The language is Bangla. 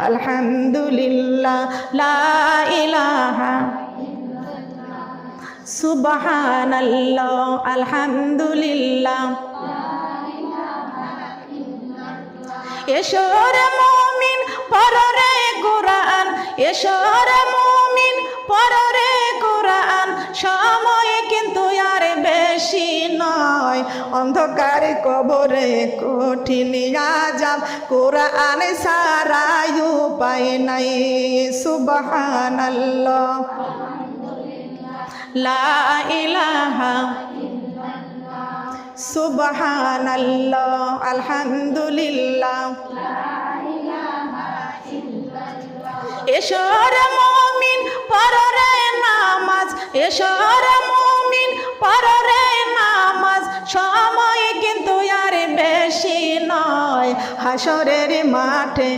আলহামদুলিল্লাহ লা ইলাহা সুবহানাল্লাহ আলহামদুলিল্লাহ। এশরে মুমিন পড়রে কোরআন, এশরে মুমিন পড়রে কোরআন, সময় কিন্তু আর বেশি নয়। অন্ধকার কবরে কঠিন আযাব, কোরআন ছাড়া উপায় নাই। সুবহানাল্লাহ লা ইলাহা সুবহানাল্লাহ আলহামদুলিল্লাহ। এশরে মুমিন পড়রে নামাজ, এশরে মুমিন পড়রে নামাজ, সময় কিন্তু আর বেশি নয়। হাসরের মাঠে